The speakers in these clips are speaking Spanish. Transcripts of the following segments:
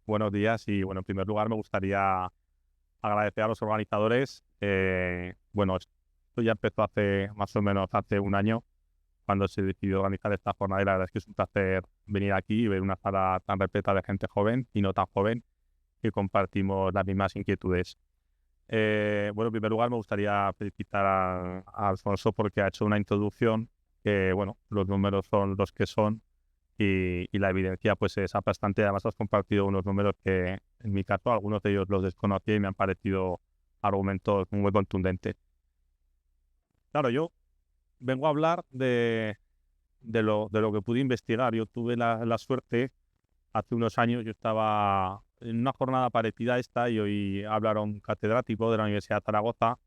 Buenos días y bueno, en primer lugar me gustaría agradecer a los organizadores. Bueno, esto ya empezó hace más o menos hace un año cuando se decidió organizar esta jornada y la verdad es que es un placer venir aquí y ver una sala tan repleta de gente joven y no tan joven que compartimos las mismas inquietudes. Bueno, en primer lugar me gustaría felicitar a Alfonso porque ha hecho una introducción que, bueno, los números son los que son y la evidencia pues es aplastante. Además has compartido unos números que en mi caso algunos de ellos los desconocía y me han parecido argumentos muy contundentes. Claro, yo vengo a hablar de lo que pude investigar. Yo tuve la suerte, hace unos años yo estaba en una jornada parecida a esta y hoy hablaron un catedrático de la Universidad de Zaragoza,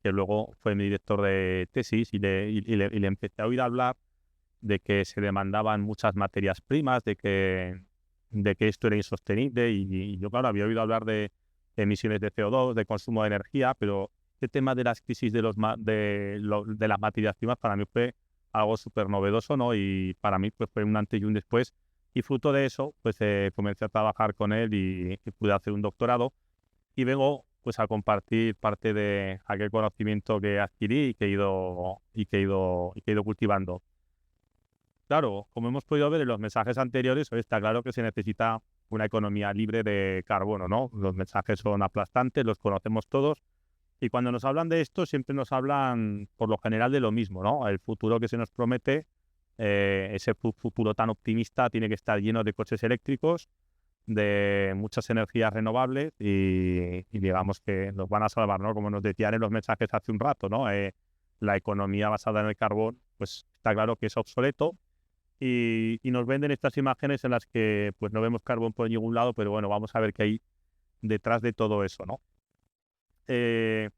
que luego fue mi director de tesis y le empecé a oír hablar de que se demandaban muchas materias primas, de que esto era insostenible y yo, claro, había oído hablar de emisiones de CO2, de consumo de energía, pero este tema de las crisis de las materias primas para mí fue algo súper novedoso, ¿no? Y para mí pues fue un antes y un después. Y fruto de eso, pues comencé a trabajar con él y pude hacer un doctorado y vengo pues a compartir parte de aquel conocimiento que adquirí y que he ido cultivando. Claro, como hemos podido ver en los mensajes anteriores, hoy está claro que se necesita una economía libre de carbono, ¿no? Los mensajes son aplastantes, los conocemos todos, y cuando nos hablan de esto siempre nos hablan por lo general de lo mismo, ¿no? El futuro que se nos promete, ese futuro tan optimista tiene que estar lleno de coches eléctricos, de muchas energías renovables y digamos que nos van a salvar, ¿no? Como nos decían en los mensajes hace un rato, ¿no? La economía basada en el carbón, pues está claro que es obsoleto y nos venden estas imágenes en las que pues no vemos carbón por ningún lado, pero bueno, vamos a ver qué hay detrás de todo eso, ¿no? Eh,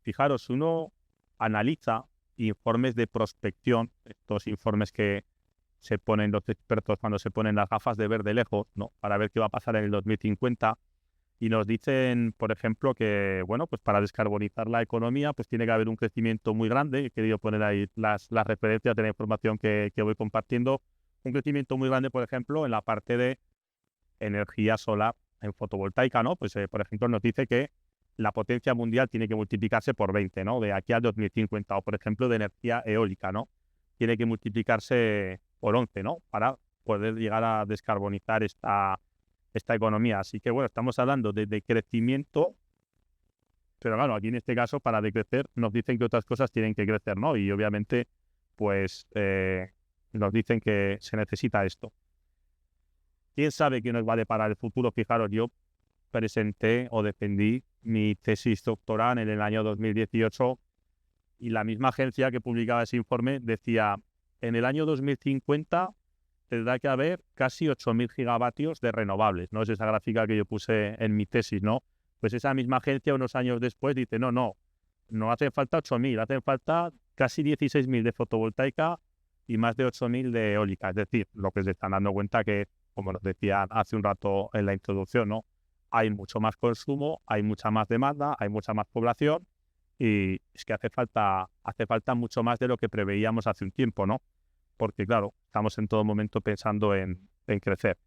Fijaros, uno analiza informes de prospección, estos informes que se ponen los expertos cuando se ponen las gafas de ver de lejos, ¿no? Para ver qué va a pasar en el 2050 y nos dicen, por ejemplo, que, bueno, pues para descarbonizar la economía, pues tiene que haber un crecimiento muy grande. He querido poner ahí las referencias de la información que voy compartiendo. Un crecimiento muy grande, por ejemplo, en la parte de energía solar en fotovoltaica, ¿no? Pues, por ejemplo, nos dice que la potencia mundial tiene que multiplicarse por 20, ¿no? De aquí al 2050. O, por ejemplo, de energía eólica, ¿no? Tiene que multiplicarse por 11, ¿no? Para poder llegar a descarbonizar esta economía. Así que, bueno, estamos hablando de crecimiento, pero claro, aquí en este caso, para decrecer, nos dicen que otras cosas tienen que crecer, ¿no? Y obviamente, pues, nos dicen que se necesita esto. ¿Quién sabe qué nos va a deparar el futuro? Fijaros, yo presenté o defendí mi tesis doctoral en el año 2018 y la misma agencia que publicaba ese informe decía, en el año 2050 tendrá que haber casi 8.000 gigavatios de renovables, ¿no? Es esa gráfica que yo puse en mi tesis, ¿no? Pues esa misma agencia unos años después dice, no hacen falta 8.000, hacen falta casi 16.000 de fotovoltaica y más de 8.000 de eólica. Es decir, lo que se están dando cuenta que, como nos decía hace un rato en la introducción, ¿no? Hay mucho más consumo, hay mucha más demanda, hay mucha más población y es que hace falta mucho más de lo que preveíamos hace un tiempo, ¿no? Porque, claro, estamos en todo momento pensando en crecer.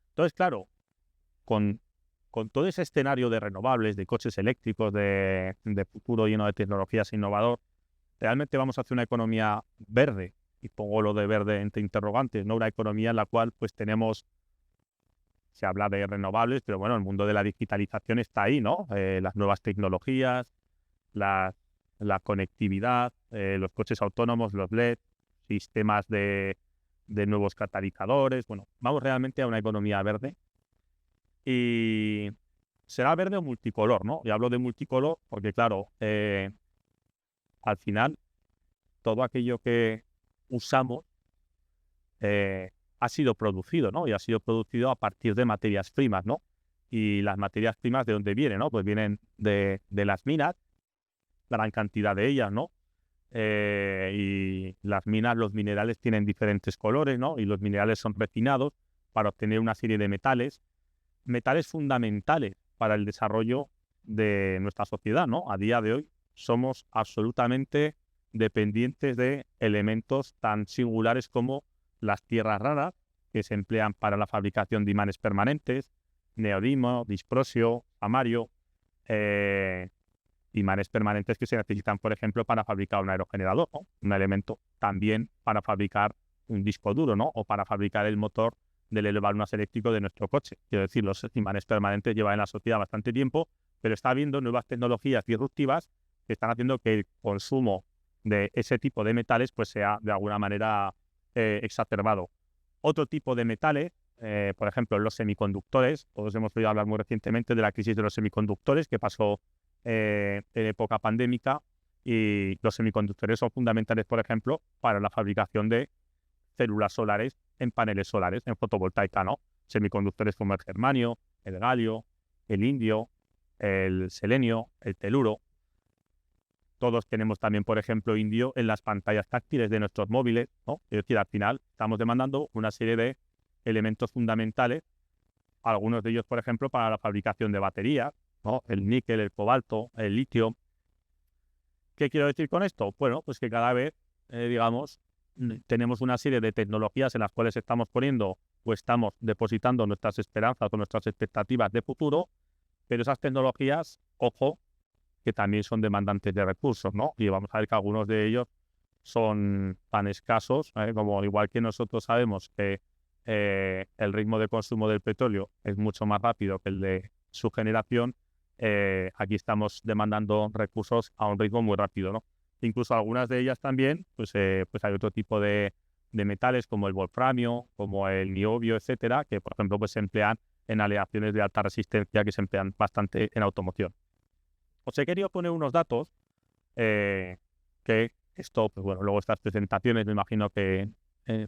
Entonces, claro, con, con todo ese escenario de renovables, de coches eléctricos, de futuro lleno de tecnologías innovador, realmente vamos a hacer una economía verde, y pongo lo de verde entre interrogantes, ¿no? Una economía en la cual pues se habla de renovables, pero bueno, el mundo de la digitalización está ahí, ¿no? Las nuevas tecnologías, la, la conectividad, los coches autónomos, los LED, sistemas de nuevos catalizadores. Bueno, vamos realmente a una economía verde y será verde o multicolor, ¿no? Y hablo de multicolor porque, claro, al final todo aquello que usamos ha sido producido, ¿no? Y ha sido producido a partir de materias primas, ¿no? Y las materias primas, ¿de dónde vienen, no? Pues vienen de las minas, gran cantidad de ellas, ¿no? Y las minas, los minerales tienen diferentes colores, ¿no? Y los minerales son refinados para obtener una serie de metales fundamentales para el desarrollo de nuestra sociedad, ¿no? A día de hoy somos absolutamente dependientes de elementos tan singulares como las tierras raras, que se emplean para la fabricación de imanes permanentes, neodimo, disprosio, amario, imanes permanentes que se necesitan, por ejemplo, para fabricar un aerogenerador, ¿no? Un elemento también para fabricar un disco duro, ¿no? O para fabricar el motor del elevadoras eléctrico de nuestro coche. Quiero decir, los imanes permanentes llevan en la sociedad bastante tiempo, pero está habiendo nuevas tecnologías disruptivas que están haciendo que el consumo de ese tipo de metales pues sea de alguna manera exacerbado. Otro tipo de metales, por ejemplo, los semiconductores. Todos hemos oído hablar muy recientemente de la crisis de los semiconductores que pasó en época pandémica, y los semiconductores son fundamentales, por ejemplo, para la fabricación de células solares en paneles solares, en fotovoltaica, ¿no? Semiconductores como el germanio, el galio, el indio, el selenio, el teluro. Todos tenemos también, por ejemplo, indio en las pantallas táctiles de nuestros móviles, ¿no? Es decir, al final estamos demandando una serie de elementos fundamentales, algunos de ellos, por ejemplo, para la fabricación de baterías, ¿no? El níquel, el cobalto, el litio. ¿Qué quiero decir con esto? Bueno, pues que cada vez, digamos, tenemos una serie de tecnologías en las cuales estamos poniendo o estamos depositando nuestras esperanzas o nuestras expectativas de futuro, pero esas tecnologías, ojo, que también son demandantes de recursos, ¿no? Y vamos a ver que algunos de ellos son tan escasos, como igual que nosotros sabemos que el ritmo de consumo del petróleo es mucho más rápido que el de su generación, aquí estamos demandando recursos a un ritmo muy rápido, ¿no? Incluso algunas de ellas también, pues hay otro tipo de metales como el wolframio, como el niobio, etcétera, que por ejemplo pues se emplean en aleaciones de alta resistencia que se emplean bastante en automoción. Os he querido poner unos datos que esto, pues bueno, luego estas presentaciones me imagino que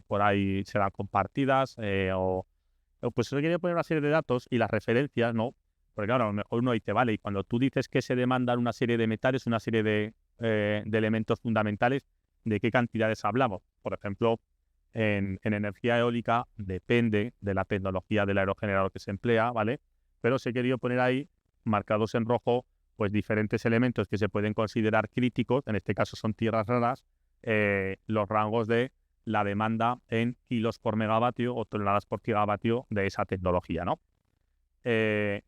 por ahí serán compartidas o pues os he querido poner una serie de datos y las referencias, ¿no? Porque claro, a lo mejor uno dice, vale, y cuando tú dices que se demandan una serie de metales, una serie de elementos fundamentales, ¿de qué cantidades hablamos? Por ejemplo, en energía eólica depende de la tecnología del aerogenerador que se emplea, ¿vale? Pero os he querido poner ahí, marcados en rojo, pues diferentes elementos que se pueden considerar críticos, en este caso son tierras raras, los rangos de la demanda en kilos por megavatio o toneladas por gigavatio de esa tecnología, ¿no?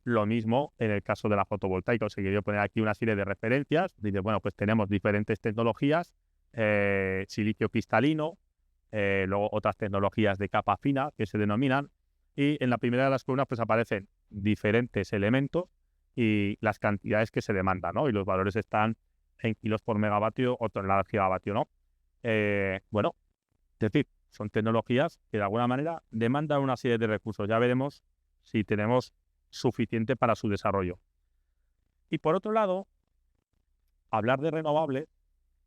Lo mismo en el caso de la fotovoltaica. Os he querido poner aquí una serie de referencias. Dice, bueno, pues tenemos diferentes tecnologías, silicio cristalino, luego otras tecnologías de capa fina que se denominan, y en la primera de las columnas pues aparecen diferentes elementos y las cantidades que se demandan, ¿no? Y los valores están en kilos por megavatio o toneladas gigavatio, ¿no? Bueno, es decir, son tecnologías que de alguna manera demandan una serie de recursos. Ya veremos si tenemos suficiente para su desarrollo. Y por otro lado, hablar de renovables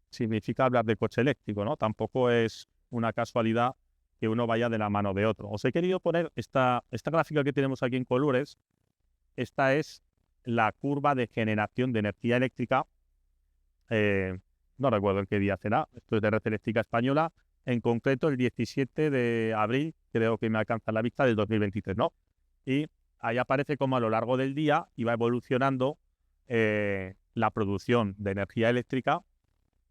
significa hablar de coche eléctrico, ¿no? Tampoco es una casualidad que uno vaya de la mano de otro. Os he querido poner esta gráfica que tenemos aquí en colores. Esta es la curva de generación de energía eléctrica. No recuerdo en qué día será. Esto es de Red Eléctrica Española. En concreto, el 17 de abril, creo que me alcanza la vista, del 2023, ¿no? Y ahí aparece como a lo largo del día iba evolucionando la producción de energía eléctrica,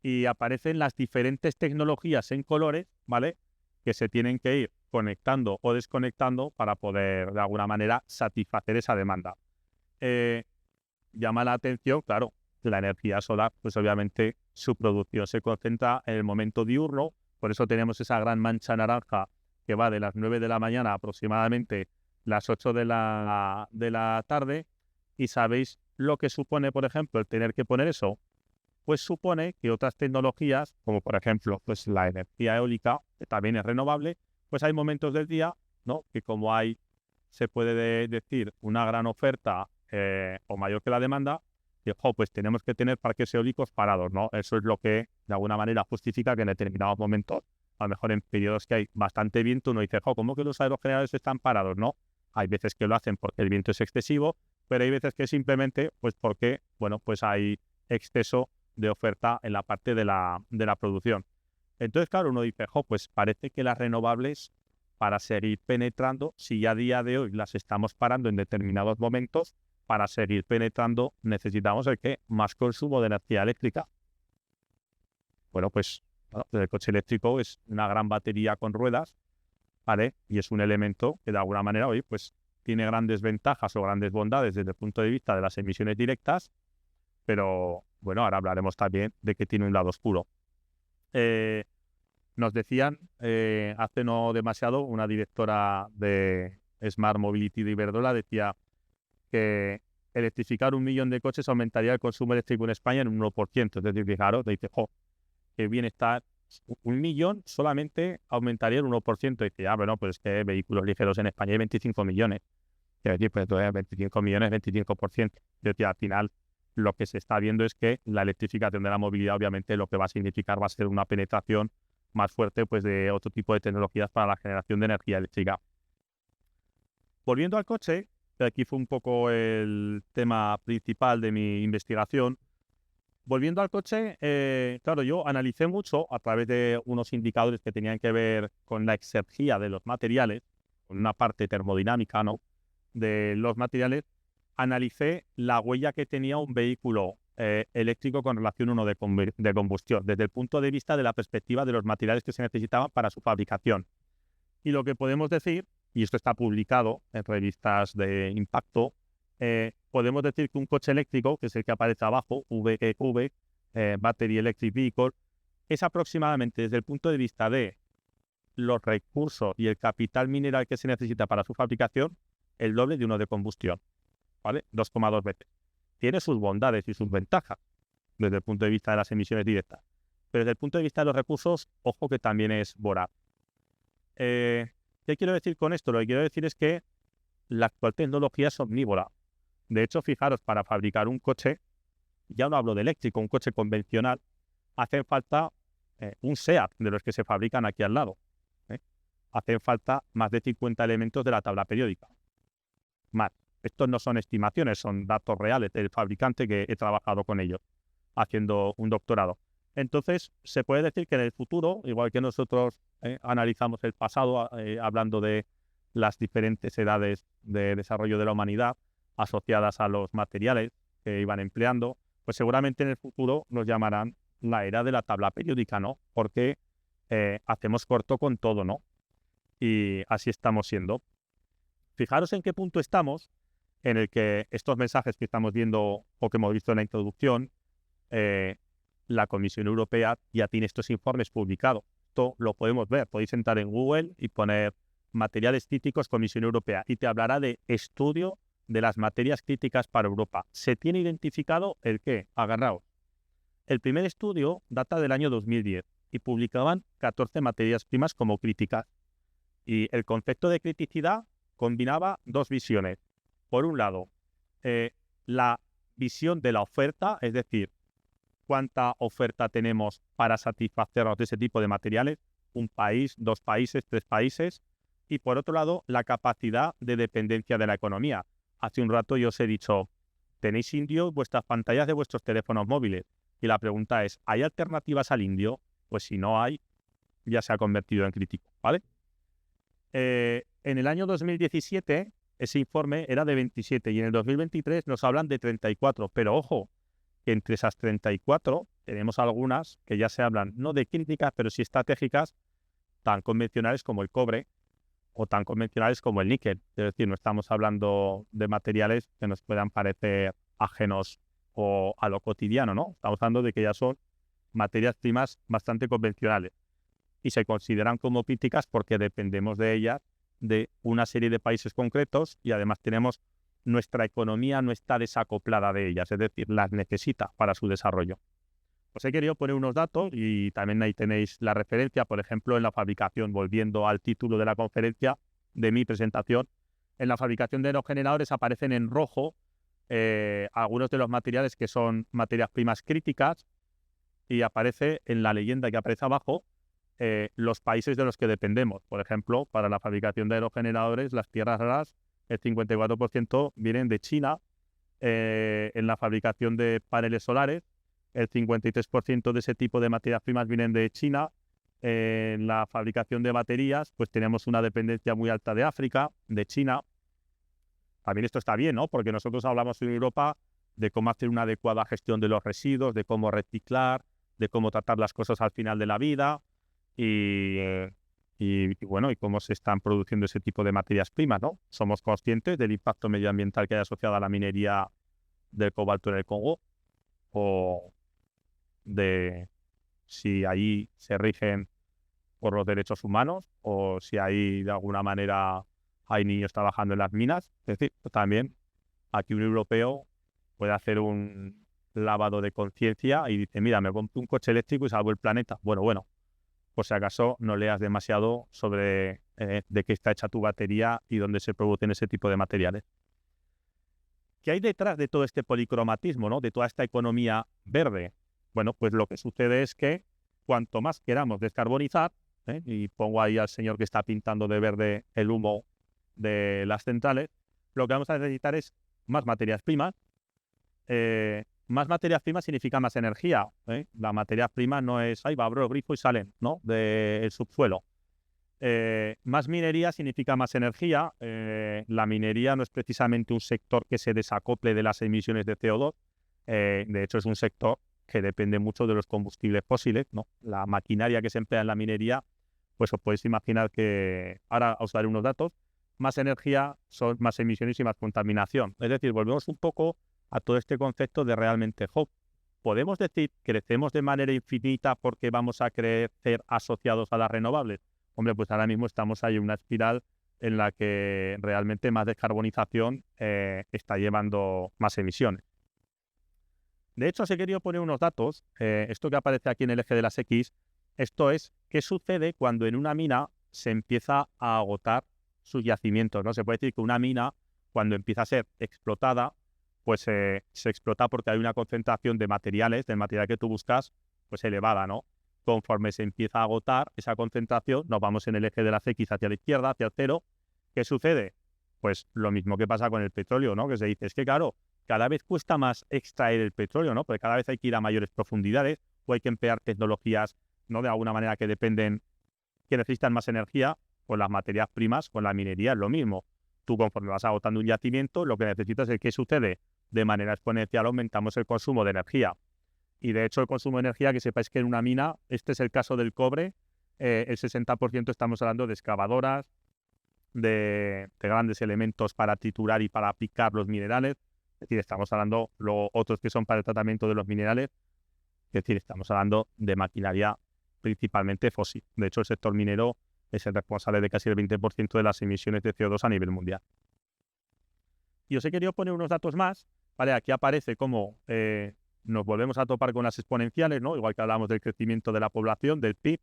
y aparecen las diferentes tecnologías en colores, ¿vale? Que se tienen que ir conectando o desconectando para poder, de alguna manera, satisfacer esa demanda. Llama la atención, claro, la energía solar, pues obviamente su producción se concentra en el momento diurno, por eso tenemos esa gran mancha naranja que va de las 9 de la mañana aproximadamente las 8 de la tarde, y sabéis lo que supone, por ejemplo, el tener que poner eso. Pues supone que otras tecnologías, como por ejemplo pues la energía eólica, que también es renovable, pues hay momentos del día, ¿no? Que como hay, se puede decir, una gran oferta o mayor que la demanda, que pues tenemos que tener parques eólicos parados, ¿no? Eso es lo que de alguna manera justifica que en determinados momentos, a lo mejor en periodos que hay bastante viento, uno dice, ¿cómo que los aerogeneradores están parados? No, hay veces que lo hacen porque el viento es excesivo, pero hay veces que simplemente pues porque, bueno, pues hay exceso de oferta en la parte de la producción. Entonces, claro, uno dice, pues parece que las renovables, para seguir penetrando, si ya a día de hoy las estamos parando en determinados momentos, para seguir penetrando necesitamos más consumo de energía eléctrica. Bueno, pues el coche eléctrico es una gran batería con ruedas ¿vale? Y es un elemento que de alguna manera hoy pues tiene grandes ventajas o grandes bondades desde el punto de vista de las emisiones directas, pero bueno, ahora hablaremos también de que tiene un lado oscuro. Nos decían hace no demasiado, una directora de Smart Mobility de Iberdrola decía que electrificar 1 millón de coches aumentaría el consumo eléctrico en España en un 1%. Es decir, fijaros, te dice, qué bien está, 1 millón solamente aumentaría el 1%. Y dice, bueno, pues es que vehículos ligeros en España hay 25 millones. Es decir, pues entonces 25 millones, 25%. Es decir, al final lo que se está viendo es que la electrificación de la movilidad obviamente lo que va a significar va a ser una penetración más fuerte pues de otro tipo de tecnologías para la generación de energía eléctrica. Volviendo al coche, que aquí fue un poco el tema principal de mi investigación. Volviendo al coche, claro, yo analicé mucho a través de unos indicadores que tenían que ver con la exergia de los materiales, con una parte termodinámica, ¿no?, de los materiales. Analicé la huella que tenía un vehículo eléctrico con relación a uno de combustión, desde el punto de vista de la perspectiva de los materiales que se necesitaban para su fabricación. Y lo que podemos decir, y esto está publicado en revistas de impacto, podemos decir que un coche eléctrico, que es el que aparece abajo, VEV, Battery Electric Vehicle, es aproximadamente desde el punto de vista de los recursos y el capital mineral que se necesita para su fabricación, el doble de uno de combustión, ¿vale? 2,2 veces. Tiene sus bondades y sus ventajas desde el punto de vista de las emisiones directas. Pero desde el punto de vista de los recursos, ojo que también es voraz. ¿Qué quiero decir con esto? Lo que quiero decir es que la actual tecnología es omnívora. De hecho, fijaros, para fabricar un coche, ya no hablo de eléctrico, un coche convencional, hacen falta un SEAT de los que se fabrican aquí al lado. Hacen falta más de 50 elementos de la tabla periódica. Más. Estos no son estimaciones, son datos reales del fabricante que he trabajado con ellos, haciendo un doctorado. Entonces, se puede decir que en el futuro, igual que nosotros analizamos el pasado hablando de las diferentes edades de desarrollo de la humanidad asociadas a los materiales que iban empleando, pues seguramente en el futuro nos llamarán la era de la tabla periódica, ¿no? Porque hacemos corto con todo, ¿no? Y así estamos siendo. Fijaros en qué punto estamos, en el que estos mensajes que estamos viendo o que hemos visto en la introducción, la Comisión Europea ya tiene estos informes publicados. Esto lo podemos ver, podéis entrar en Google y poner materiales críticos Comisión Europea y te hablará de estudio de las materias críticas para Europa. Se tiene identificado el qué, agarraos. El primer estudio data del año 2010 y publicaban 14 materias primas como críticas. Y el concepto de criticidad combinaba dos visiones. Por un lado, la visión de la oferta, es decir, cuánta oferta tenemos para satisfacernos de ese tipo de materiales, un país, 2 países, 3 países, y por otro lado, la capacidad de dependencia de la economía. Hace un rato yo os he dicho, tenéis indio en vuestras pantallas de vuestros teléfonos móviles, y la pregunta es, ¿hay alternativas al indio? Pues si no hay, ya se ha convertido en crítico, ¿vale? En el año 2017, ese informe era de 27 y en el 2023 nos hablan de 34, pero ojo, que entre esas 34 tenemos algunas que ya se hablan no de críticas, pero sí estratégicas, tan convencionales como el cobre o tan convencionales como el níquel. Es decir, no estamos hablando de materiales que nos puedan parecer ajenos o a lo cotidiano, ¿no? Estamos hablando de que ya son materias primas bastante convencionales y se consideran como críticas porque dependemos de ellas de una serie de países concretos y además tenemos nuestra economía no está desacoplada de ellas, es decir, las necesita para su desarrollo. Os he querido poner unos datos y también ahí tenéis la referencia, por ejemplo, en la fabricación, volviendo al título de la conferencia de mi presentación, en la fabricación de aerogeneradores aparecen en rojo algunos de los materiales que son materias primas críticas y aparece en la leyenda que aparece abajo los países de los que dependemos. Por ejemplo, para la fabricación de aerogeneradores, las tierras raras, el 54% vienen de China. En la fabricación de paneles solares, el 53% de ese tipo de materias primas vienen de China. En la fabricación de baterías, pues tenemos una dependencia muy alta de África, de China. También esto está bien, ¿no? Porque nosotros hablamos en Europa de cómo hacer una adecuada gestión de los residuos, de cómo reciclar, de cómo tratar las cosas al final de la vida. Y y bueno, y cómo se están produciendo ese tipo de materias primas, ¿no? Somos conscientes del impacto medioambiental que hay asociado a la minería del cobalto en el Congo, o de si ahí se rigen por los derechos humanos, o si ahí de alguna manera hay niños trabajando en las minas. Es decir, también aquí un europeo puede hacer un lavado de conciencia y dice, mira, me compro un coche eléctrico y salvo el planeta. Bueno, por si acaso no leas demasiado sobre de qué está hecha tu batería y dónde se producen ese tipo de materiales. ¿Qué hay detrás de todo este policromatismo, ¿no? De toda esta economía verde? Bueno, pues lo que sucede es que cuanto más queramos descarbonizar, y pongo ahí al señor que está pintando de verde el humo de las centrales, lo que vamos a necesitar es más materias primas. Más materias primas significa más energía. La materia prima no es, ahí va, abro el grifo y salen, ¿no? Del subsuelo. Más minería significa más energía. La minería no es precisamente un sector que se desacople de las emisiones de CO2. De hecho, es un sector que depende mucho de los combustibles fósiles, ¿no? La maquinaria que se emplea en la minería, pues os podéis imaginar que, ahora os daré unos datos, más energía son más emisiones y más contaminación. Es decir, volvemos un poco a todo este concepto de realmente, ¿podemos decir crecemos de manera infinita porque vamos a crecer asociados a las renovables? Hombre, pues ahora mismo estamos ahí en una espiral en la que realmente más descarbonización está llevando más emisiones. De hecho, os he querido poner unos datos. Esto que aparece aquí en el eje de las X, esto es qué sucede cuando en una mina se empieza a agotar sus yacimientos, ¿no? Se puede decir que una mina, cuando empieza a ser explotada, pues se explota porque hay una concentración de materiales, del material que tú buscas, pues elevada, ¿no? Conforme se empieza a agotar esa concentración, nos vamos en el eje de las X hacia la izquierda, hacia el cero. ¿Qué sucede? Pues lo mismo que pasa con el petróleo, ¿no? Que se dice, es que claro, cada vez cuesta más extraer el petróleo, ¿no? Porque cada vez hay que ir a mayores profundidades o hay que emplear tecnologías, ¿no? De alguna manera que necesitan más energía. Con las materias primas, con la minería es lo mismo. Tú, conforme vas agotando un yacimiento, lo que necesitas es que sucede de manera exponencial, aumentamos el consumo de energía. Y de hecho el consumo de energía, que sepáis que en una mina, este es el caso del cobre, el 60% estamos hablando de excavadoras, de grandes elementos para triturar y para picar los minerales. Es decir, estamos hablando, luego otros que son para el tratamiento de los minerales, es decir, estamos hablando de maquinaria principalmente fósil. De hecho, el sector minero es el responsable de casi el 20% de las emisiones de CO2 a nivel mundial. Y os he querido poner unos datos más, ¿vale? Aquí aparece cómo nos volvemos a topar con las exponenciales, ¿no? Igual que hablamos del crecimiento de la población, del PIB,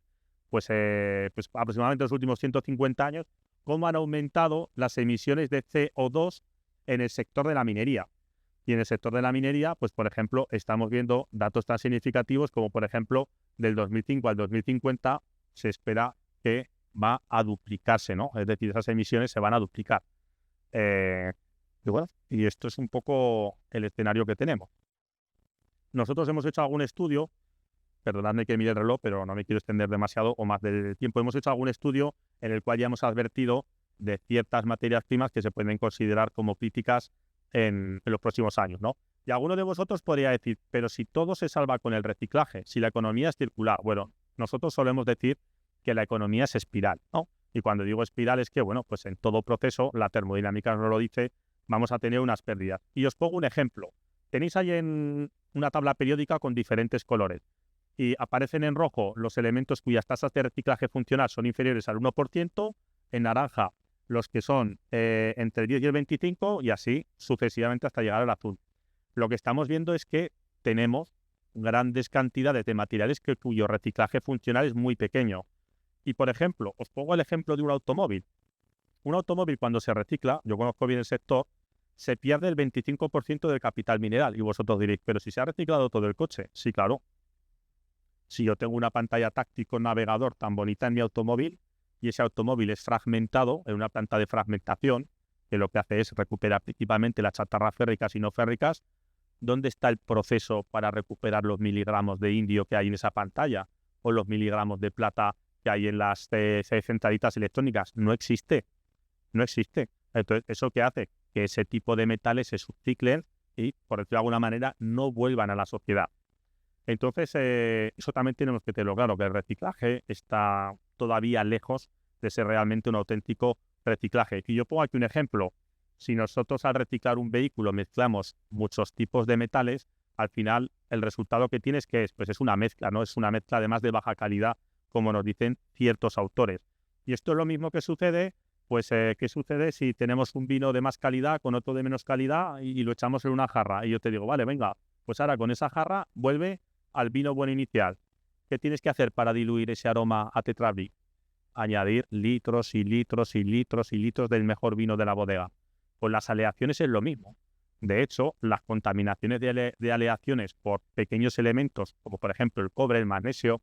pues aproximadamente en los últimos 150 años, cómo han aumentado las emisiones de CO2 en el sector de la minería. Y en el sector de la minería, pues por ejemplo, estamos viendo datos tan significativos como, por ejemplo, del 2005 al 2050 se espera que va a duplicarse, ¿no? Es decir, esas emisiones se van a duplicar. Y bueno, y esto es un poco el escenario que tenemos. Nosotros hemos hecho algún estudio, perdonadme que mire el reloj, pero no me quiero extender demasiado o más del tiempo. Hemos hecho algún estudio en el cual ya hemos advertido de ciertas materias primas que se pueden considerar como críticas en los próximos años, ¿no? Y alguno de vosotros podría decir, pero si todo se salva con el reciclaje, si la economía es circular, bueno, nosotros solemos decir que la economía es espiral, ¿no? Y cuando digo espiral es que, bueno, pues en todo proceso, la termodinámica nos lo dice, vamos a tener unas pérdidas. Y os pongo un ejemplo. Tenéis ahí en una tabla periódica con diferentes colores y aparecen en rojo los elementos cuyas tasas de reciclaje funcional son inferiores al 1%, en naranja los que son entre el 10 y el 25% y así sucesivamente hasta llegar al azul. Lo que estamos viendo es que tenemos grandes cantidades de materiales cuyo reciclaje funcional es muy pequeño. Y, por ejemplo, os pongo el ejemplo de un automóvil. Un automóvil, cuando se recicla, yo conozco bien el sector, se pierde el 25% del capital mineral. Y vosotros diréis, pero si se ha reciclado todo el coche. Sí, claro. Si yo tengo una pantalla táctil con navegador tan bonita en mi automóvil y ese automóvil es fragmentado en una planta de fragmentación, que lo que hace es recuperar principalmente las chatarras férricas y no férricas, ¿dónde está el proceso para recuperar los miligramos de indio que hay en esa pantalla o los miligramos de plata que hay en las centralitas electrónicas? No existe. No existe. Entonces, ¿eso qué hace? Que ese tipo de metales se subciclen y, por decirlo de alguna manera, no vuelvan a la sociedad. Entonces, eso también tenemos que tenerlo claro, que el reciclaje está todavía lejos de ser realmente un auténtico reciclaje. Y yo pongo aquí un ejemplo. Si nosotros al reciclar un vehículo mezclamos muchos tipos de metales, al final el resultado que tienes que es, pues es una mezcla, ¿no? Es una mezcla además de baja calidad, como nos dicen ciertos autores. Y esto es lo mismo que sucede, pues ¿qué sucede si tenemos un vino de más calidad con otro de menos calidad y lo echamos en una jarra? Y yo te digo, vale, venga, pues ahora con esa jarra vuelve al vino bueno inicial. ¿Qué tienes que hacer para diluir ese aroma a Tetra Brik? Añadir litros y litros y litros y litros del mejor vino de la bodega. Con las aleaciones es lo mismo. De hecho, las contaminaciones de aleaciones por pequeños elementos, como por ejemplo el cobre, el magnesio,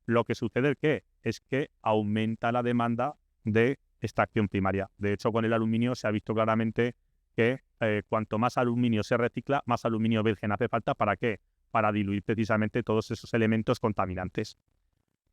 lo que sucede es que aumenta la demanda de extracción primaria. De hecho, con el aluminio se ha visto claramente que cuanto más aluminio se recicla, más aluminio virgen hace falta. ¿Para qué? Para diluir precisamente todos esos elementos contaminantes.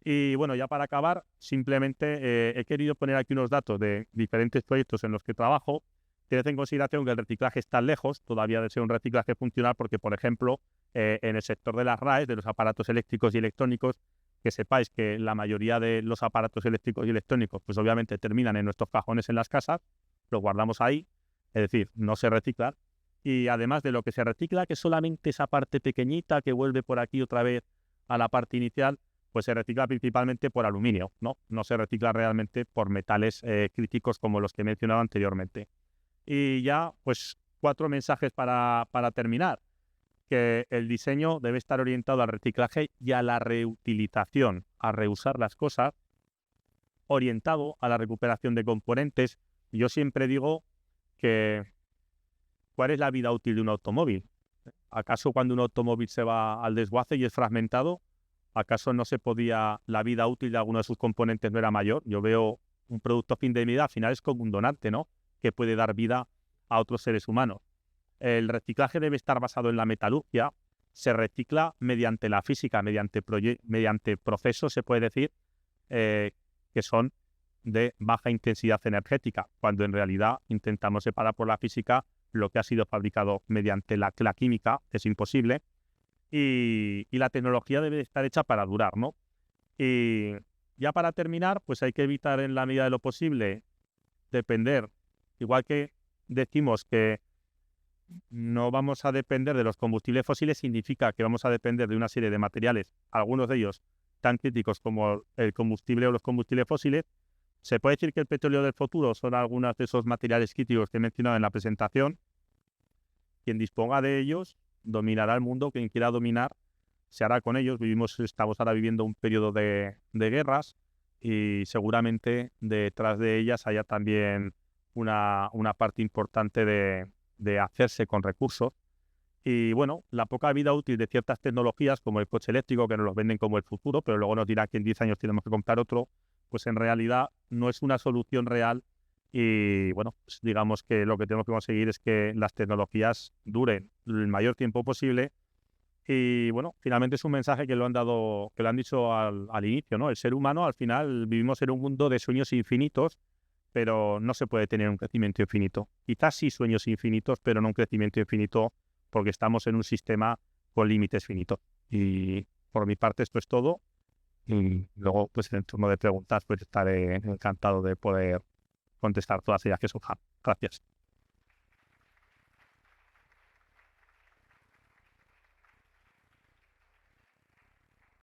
Y bueno, ya para acabar, simplemente he querido poner aquí unos datos de diferentes proyectos en los que trabajo. Tened en consideración que el reciclaje está lejos todavía de ser un reciclaje funcional porque, por ejemplo, en el sector de las RAEs, de los aparatos eléctricos y electrónicos, que sepáis que la mayoría de los aparatos eléctricos y electrónicos, pues obviamente terminan en nuestros cajones en las casas, los guardamos ahí, es decir, no se reciclan. Y además de lo que se recicla, que solamente esa parte pequeñita que vuelve por aquí otra vez a la parte inicial, pues se recicla principalmente por aluminio, ¿no? No se recicla realmente por metales críticos como los que he mencionado anteriormente. Y ya, pues 4 mensajes para terminar. Que el diseño debe estar orientado al reciclaje y a la reutilización, a reusar las cosas, orientado a la recuperación de componentes. Yo siempre digo que ¿cuál es la vida útil de un automóvil? ¿Acaso cuando un automóvil se va al desguace y es fragmentado, acaso no se podía, la vida útil de alguno de sus componentes no era mayor? Yo veo un producto a fin de vida, al final es como un donante, ¿no? Que puede dar vida a otros seres humanos. El reciclaje debe estar basado en la metalurgia, se recicla mediante la física, mediante procesos, se puede decir, que son de baja intensidad energética, cuando en realidad intentamos separar por la física lo que ha sido fabricado mediante la química, es imposible, y la tecnología debe estar hecha para durar, ¿no? Y ya para terminar, pues hay que evitar en la medida de lo posible depender, igual que decimos que no vamos a depender de los combustibles fósiles, significa que vamos a depender de una serie de materiales, algunos de ellos tan críticos como el combustible o los combustibles fósiles. Se puede decir que el petróleo del futuro son algunos de esos materiales críticos que he mencionado en la presentación. Quien disponga de ellos dominará el mundo, quien quiera dominar se hará con ellos. Estamos ahora viviendo un periodo de guerras y seguramente detrás de ellas haya también una parte importante de hacerse con recursos. Y bueno, la poca vida útil de ciertas tecnologías como el coche eléctrico, que nos los venden como el futuro, pero luego nos dirán que en 10 años tenemos que comprar otro, pues en realidad no es una solución real. Y bueno, pues digamos que lo que tenemos que conseguir es que las tecnologías duren el mayor tiempo posible. Y bueno, finalmente es un mensaje que lo han dicho al inicio, ¿no? El ser humano, al final, vivimos en un mundo de sueños infinitos, pero no se puede tener un crecimiento infinito. Quizás sí sueños infinitos, pero no un crecimiento infinito, porque estamos en un sistema con límites finitos. Y por mi parte esto es todo. Y luego, pues en el turno de preguntas, pues estaré encantado de poder contestar todas ellas que surjan. Gracias.